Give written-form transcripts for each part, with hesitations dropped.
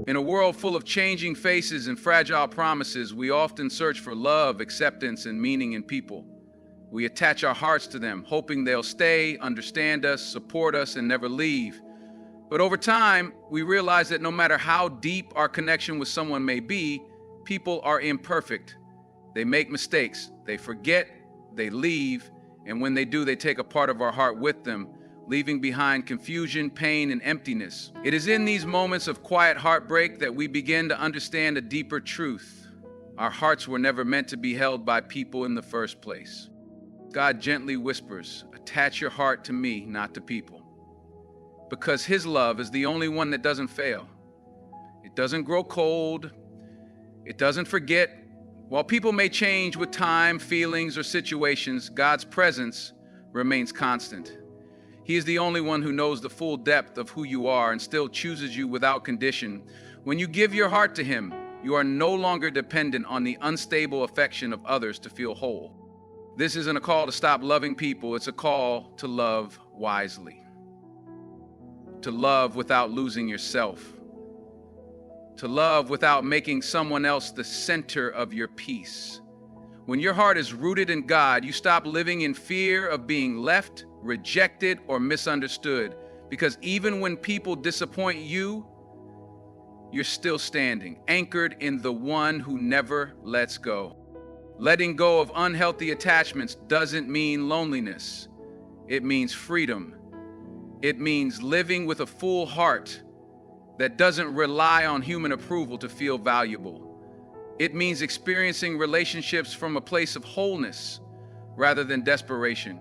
In a world full of changing faces and fragile promises, we often search for love, acceptance, and meaning in people. We attach our hearts to them, hoping they'll stay, understand us, support us, and never leave. But over time, we realize that no matter how deep our connection with someone may be, people are imperfect. They make mistakes, they forget, they leave, and when they do, they take a part of our heart with them, leaving behind confusion, pain, and emptiness. It is in these moments of quiet heartbreak that we begin to understand a deeper truth. Our hearts were never meant to be held by people in the first place. God gently whispers, "Attach your heart to me, not to people." Because His love is the only one that doesn't fail. It doesn't grow cold. It doesn't forget. While people may change with time, feelings, or situations, God's presence remains constant. He is the only one who knows the full depth of who you are and still chooses you without condition. When you give your heart to Him, you are no longer dependent on the unstable affection of others to feel whole. This isn't a call to stop loving people, it's a call to love wisely. To love without losing yourself. To love without making someone else the center of your peace. When your heart is rooted in God, you stop living in fear of being left, rejected, or misunderstood. Because even when people disappoint you, you're still standing, anchored in the one who never lets go. Letting go of unhealthy attachments doesn't mean loneliness. It means freedom. It means living with a full heart that doesn't rely on human approval to feel valuable. It means experiencing relationships from a place of wholeness rather than desperation.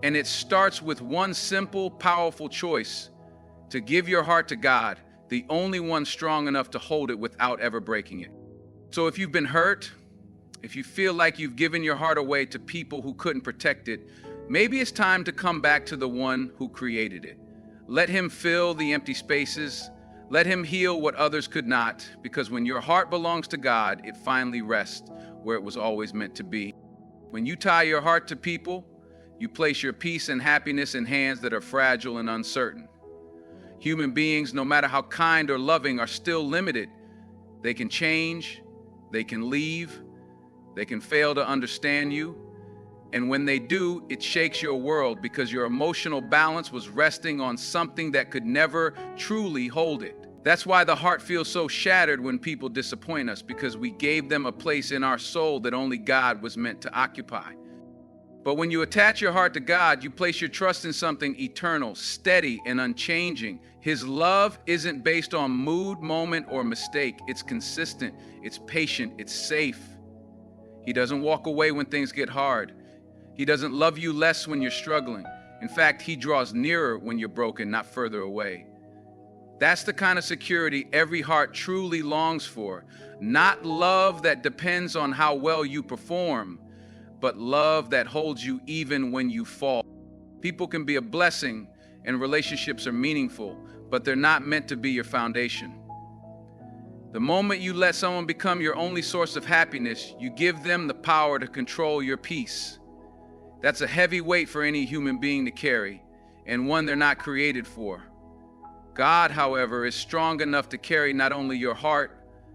And it starts with one simple, powerful choice: to give your heart to God, the only one strong enough to hold it without ever breaking it. So if you've been hurt, if you feel like you've given your heart away to people who couldn't protect it, maybe it's time to come back to the one who created it. Let Him fill the empty spaces. Let Him heal what others could not, because when your heart belongs to God, it finally rests where it was always meant to be. When you tie your heart to people, you place your peace and happiness in hands that are fragile and uncertain. Human beings, no matter how kind or loving, are still limited. They can change, they can leave, they can fail to understand you. And when they do, it shakes your world because your emotional balance was resting on something that could never truly hold it. That's why the heart feels so shattered when people disappoint us, because we gave them a place in our soul that only God was meant to occupy. But when you attach your heart to God, you place your trust in something eternal, steady, and unchanging. His love isn't based on mood, moment, or mistake. It's consistent, it's patient, it's safe. He doesn't walk away when things get hard. He doesn't love you less when you're struggling. In fact, He draws nearer when you're broken, not further away. That's the kind of security every heart truly longs for. Not love that depends on how well you perform, but love that holds you even when you fall. People can be a blessing and relationships are meaningful, but they're not meant to be your foundation. The moment you let someone become your only source of happiness, you give them the power to control your peace. That's a heavy weight for any human being to carry, and one they're not created for. God, however, is strong enough to carry not only your heart,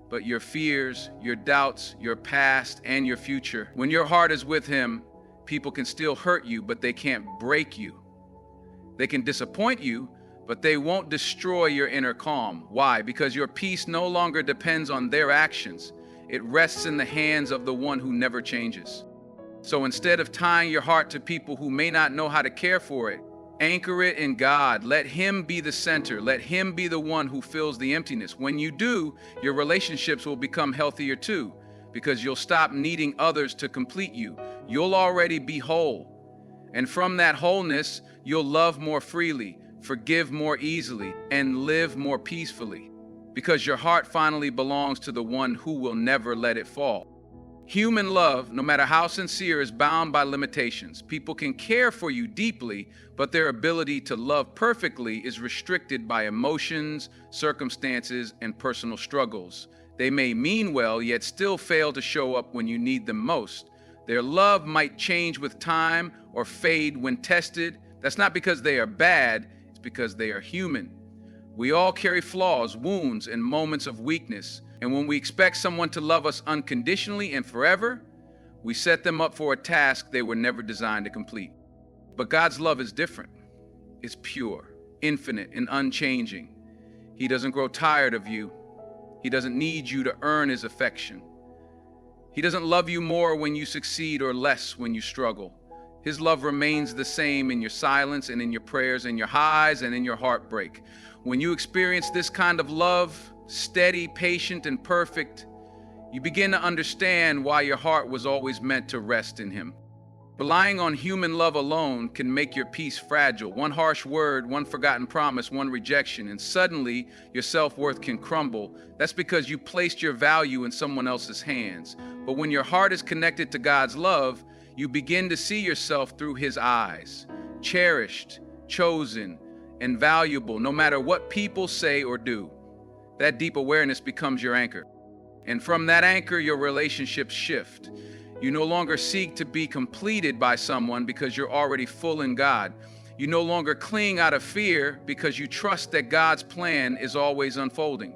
but your fears, your doubts, your past, and your future. When your heart is with Him, people can still hurt you, but they can't break you. They can disappoint you, but they won't destroy your inner calm. Why? Because your peace no longer depends on their actions. It rests in the hands of the one who never changes. So instead of tying your heart to people who may not know how to care for it, anchor it in God. Let Him be the center. Let Him be the one who fills the emptiness. When you do, your relationships will become healthier too, because you'll stop needing others to complete you. You'll already be whole. And from that wholeness, you'll love more freely, forgive more easily, and live more peacefully, because your heart finally belongs to the one who will never let it fall. Human love, no matter how sincere, is bound by limitations. People can care for you deeply, but their ability to love perfectly is restricted by emotions, circumstances, and personal struggles. They may mean well, yet still fail to show up when you need them most. Their love might change with time or fade when tested. That's not because they are bad, it's because they are human. We all carry flaws, wounds, and moments of weakness, and when we expect someone to love us unconditionally and forever, we set them up for a task they were never designed to complete. But God's love is different. It's pure, infinite, and unchanging. He doesn't grow tired of you. He doesn't need you to earn his affection. He doesn't love you more when you succeed or less when you struggle. His love remains the same in your silence and in your prayers, in your highs and in your heartbreak. When you experience this kind of love, steady, patient, and perfect, you begin to understand why your heart was always meant to rest in him. Relying on human love alone can make your peace fragile. One harsh word, one forgotten promise, one rejection, and suddenly your self-worth can crumble. That's because you placed your value in someone else's hands. But when your heart is connected to God's love, you begin to see yourself through his eyes, cherished, chosen, and valuable, no matter what people say or do. That deep awareness becomes your anchor. And from that anchor, your relationships shift. You no longer seek to be completed by someone because you're already full in God. You no longer cling out of fear because you trust that God's plan is always unfolding.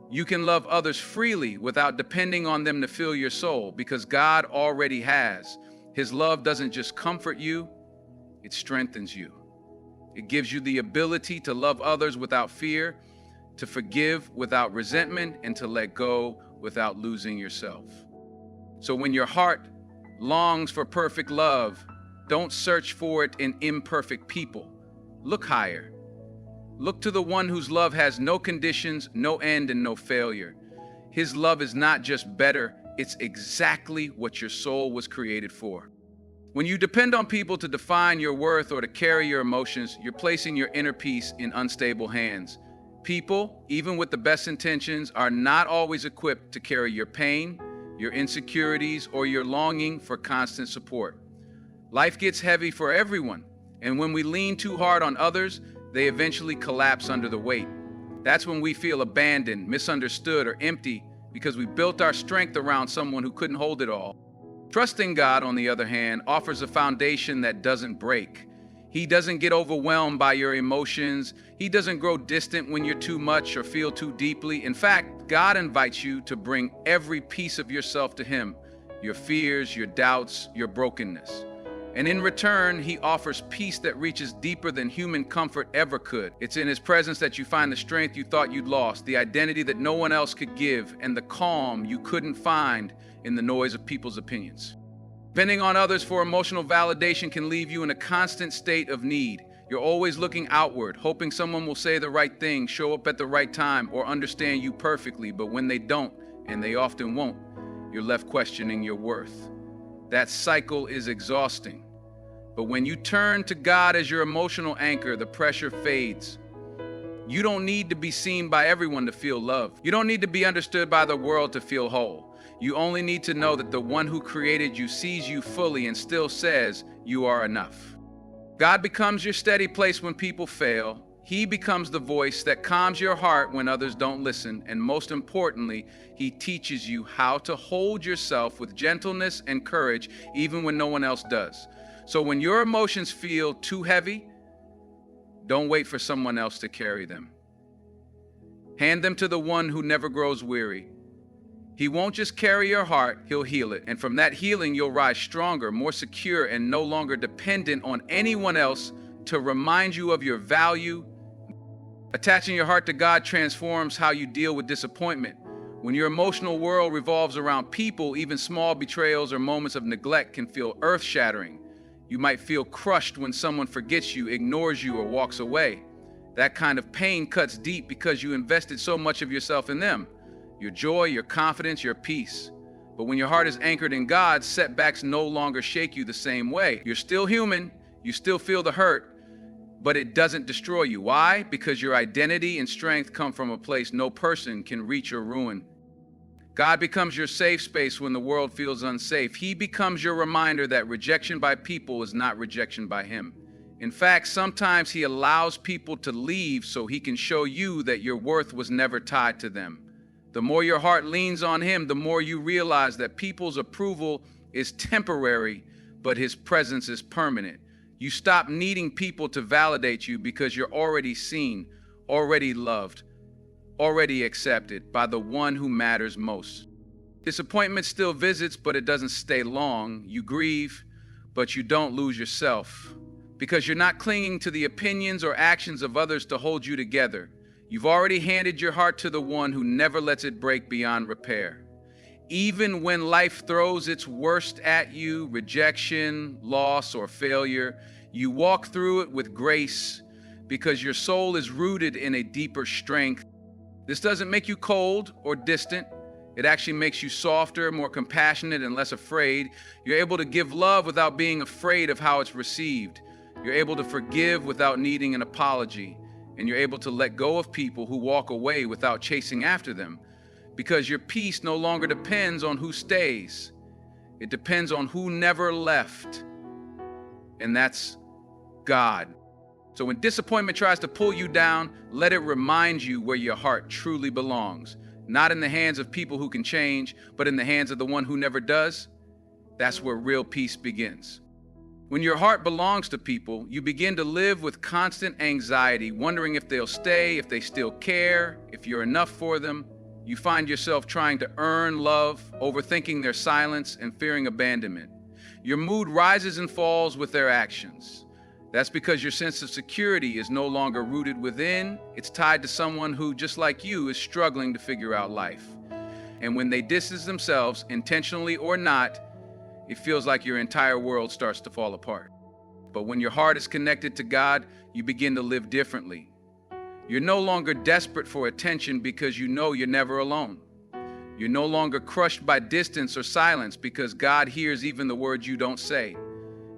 You can love others freely without depending on them to fill your soul because God already has. His love doesn't just comfort you, it strengthens you. It gives you the ability to love others without fear, to forgive without resentment, and to let go without losing yourself. So when your heart longs for perfect love, don't search for it in imperfect people. Look higher. Look to the one whose love has no conditions, no end, and no failure. His love is not just better, it's exactly what your soul was created for. When you depend on people to define your worth or to carry your emotions, you're placing your inner peace in unstable hands. People, even with the best intentions, are not always equipped to carry your pain, your insecurities, or your longing for constant support. Life gets heavy for everyone, and when we lean too hard on others, they eventually collapse under the weight. That's when we feel abandoned, misunderstood, or empty because we built our strength around someone who couldn't hold it all. Trusting God, on the other hand, offers a foundation that doesn't break. He doesn't get overwhelmed by your emotions. He doesn't grow distant when you're too much or feel too deeply. In fact, God invites you to bring every piece of yourself to him, your fears, your doubts, your brokenness. And in return, he offers peace that reaches deeper than human comfort ever could. It's in his presence that you find the strength you thought you'd lost, the identity that no one else could give, and the calm you couldn't find in the noise of people's opinions. Depending on others for emotional validation can leave you in a constant state of need. You're always looking outward, hoping someone will say the right thing, show up at the right time, or understand you perfectly. But when they don't, and they often won't, you're left questioning your worth. That cycle is exhausting. But when you turn to God as your emotional anchor, the pressure fades. You don't need to be seen by everyone to feel love. You don't need to be understood by the world to feel whole. You only need to know that the one who created you sees you fully and still says you are enough. God becomes your steady place when people fail. He becomes the voice that calms your heart when others don't listen. And most importantly, he teaches you how to hold yourself with gentleness and courage even when no one else does. So when your emotions feel too heavy, don't wait for someone else to carry them. Hand them to the one who never grows weary. He won't just carry your heart, he'll heal it. And from that healing, you'll rise stronger, more secure, and no longer dependent on anyone else to remind you of your value. Attaching your heart to God transforms how you deal with disappointment. When your emotional world revolves around people, even small betrayals or moments of neglect can feel earth-shattering. You might feel crushed when someone forgets you, ignores you, or walks away. That kind of pain cuts deep because you invested so much of yourself in them. Your joy, your confidence, your peace. But when your heart is anchored in God, setbacks no longer shake you the same way. You're still human, you still feel the hurt, but it doesn't destroy you. Why? Because your identity and strength come from a place no person can reach or ruin. God becomes your safe space when the world feels unsafe. He becomes your reminder that rejection by people is not rejection by him. In fact, sometimes he allows people to leave so he can show you that your worth was never tied to them. The more your heart leans on him, the more you realize that people's approval is temporary, but his presence is permanent. You stop needing people to validate you because you're already seen, already loved, already accepted by the one who matters most. Disappointment still visits, but it doesn't stay long. You grieve, but you don't lose yourself, because you're not clinging to the opinions or actions of others to hold you together. You've already handed your heart to the one who never lets it break beyond repair. Even when life throws its worst at you, rejection, loss, or failure, you walk through it with grace because your soul is rooted in a deeper strength. This doesn't make you cold or distant. It actually makes you softer, more compassionate, and less afraid. You're able to give love without being afraid of how it's received. You're able to forgive without needing an apology. And you're able to let go of people who walk away without chasing after them, because your peace no longer depends on who stays. It depends on who never left, and that's God. So when disappointment tries to pull you down, let it remind you where your heart truly belongs. Not in the hands of people who can change, but in the hands of the one who never does. That's where real peace begins. When your heart belongs to people, you begin to live with constant anxiety, wondering if they'll stay, if they still care, if you're enough for them. You find yourself trying to earn love, overthinking their silence, and fearing abandonment. Your mood rises and falls with their actions. That's because your sense of security is no longer rooted within. It's tied to someone who, just like you, is struggling to figure out life. And when they distance themselves, intentionally or not, it feels like your entire world starts to fall apart. But when your heart is connected to God, you begin to live differently. You're no longer desperate for attention because you know you're never alone. You're no longer crushed by distance or silence because God hears even the words you don't say.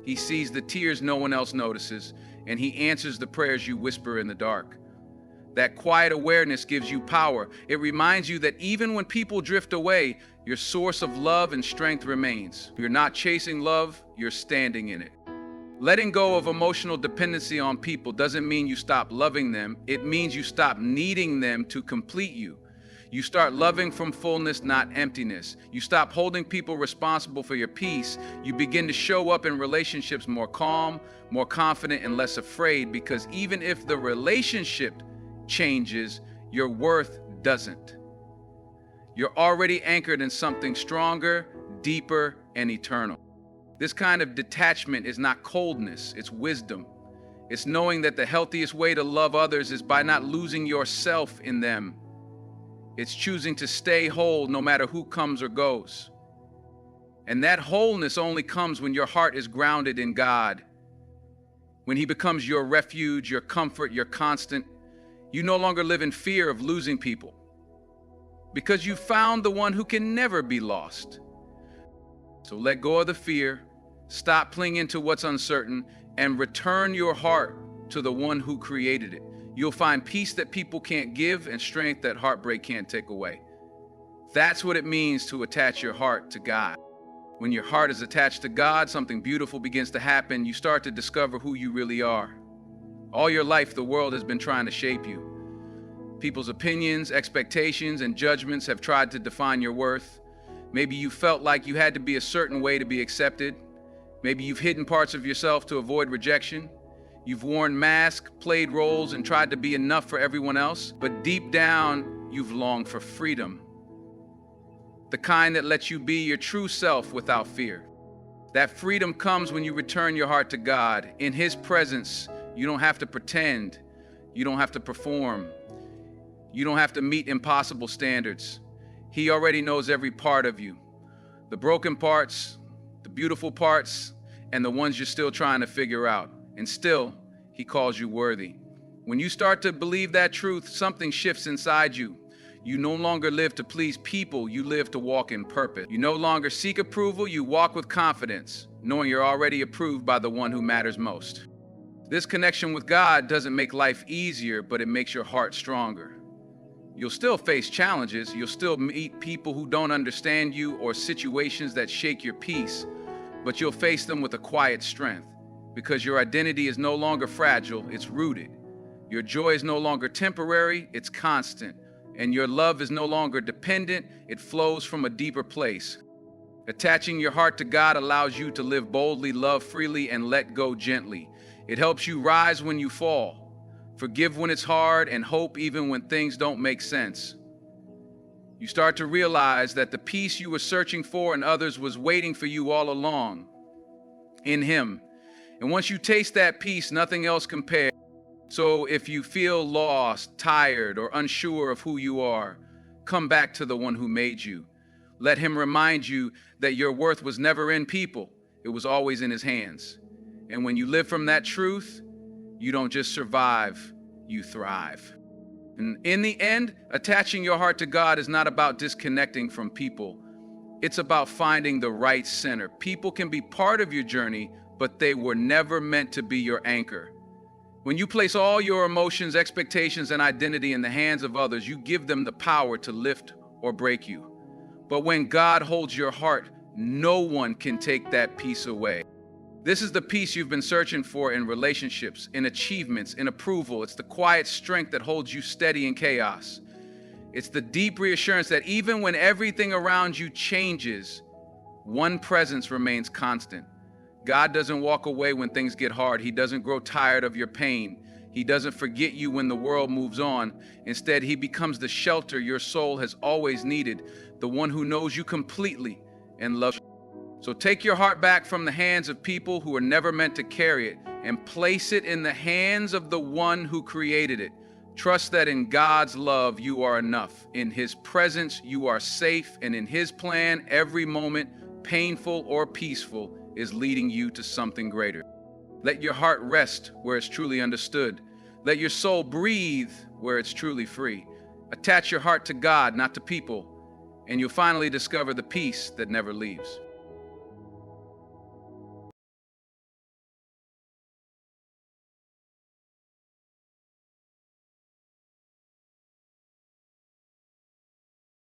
He sees the tears no one else notices, and He answers the prayers you whisper in the dark. That quiet awareness gives you power. It reminds you that even when people drift away, your source of love and strength remains. You're not chasing love, you're standing in it. Letting go of emotional dependency on people doesn't mean you stop loving them. It means you stop needing them to complete you. You start loving from fullness, not emptiness. You stop holding people responsible for your peace. You begin to show up in relationships more calm, more confident, and less afraid, because even if the relationship changes, your worth doesn't. You're already anchored in something stronger, deeper, and eternal. This kind of detachment is not coldness, it's wisdom. It's knowing that the healthiest way to love others is by not losing yourself in them. It's choosing to stay whole no matter who comes or goes. And that wholeness only comes when your heart is grounded in God. When He becomes your refuge, your comfort, your constant. You no longer live in fear of losing people, because you found the one who can never be lost. So let go of the fear, stop clinging to what's uncertain, and return your heart to the one who created it. You'll find peace that people can't give and strength that heartbreak can't take away. That's what it means to attach your heart to God. When your heart is attached to God, something beautiful begins to happen. You start to discover who you really are. All your life, the world has been trying to shape you. People's opinions, expectations, and judgments have tried to define your worth. Maybe you felt like you had to be a certain way to be accepted. Maybe you've hidden parts of yourself to avoid rejection. You've worn masks, played roles, and tried to be enough for everyone else. But deep down, you've longed for freedom. The kind that lets you be your true self without fear. That freedom comes when you return your heart to God. In His presence, you don't have to pretend. You don't have to perform. You don't have to meet impossible standards. He already knows every part of you. The broken parts, the beautiful parts, and the ones you're still trying to figure out. And still, He calls you worthy. When you start to believe that truth, something shifts inside you. You no longer live to please people, you live to walk in purpose. You no longer seek approval, you walk with confidence, knowing you're already approved by the one who matters most. This connection with God doesn't make life easier, but it makes your heart stronger. You'll still face challenges, you'll still meet people who don't understand you or situations that shake your peace, but you'll face them with a quiet strength, because your identity is no longer fragile, it's rooted. Your joy is no longer temporary, it's constant. And your love is no longer dependent, it flows from a deeper place. Attaching your heart to God allows you to live boldly, love freely, and let go gently. It helps you rise when you fall, Forgive when it's hard, and hope even when things don't make sense. You start to realize that the peace you were searching for in others was waiting for you all along in Him. And once you taste that peace, nothing else compares. So if you feel lost, tired, or unsure of who you are, come back to the one who made you. Let Him remind you that your worth was never in people. It was always in His hands. And when you live from that truth, you don't just survive, you thrive. And in the end, attaching your heart to God is not about disconnecting from people. It's about finding the right center. People can be part of your journey, but they were never meant to be your anchor. When you place all your emotions, expectations, and identity in the hands of others, you give them the power to lift or break you. But when God holds your heart, no one can take that peace away. This is the peace you've been searching for in relationships, in achievements, in approval. It's the quiet strength that holds you steady in chaos. It's the deep reassurance that even when everything around you changes, one presence remains constant. God doesn't walk away when things get hard. He doesn't grow tired of your pain. He doesn't forget you when the world moves on. Instead, He becomes the shelter your soul has always needed, the one who knows you completely and loves you. So take your heart back from the hands of people who are never meant to carry it and place it in the hands of the one who created it. Trust that in God's love, you are enough. In His presence, you are safe. And in His plan, every moment, painful or peaceful, is leading you to something greater. Let your heart rest where it's truly understood. Let your soul breathe where it's truly free. Attach your heart to God, not to people, and you'll finally discover the peace that never leaves.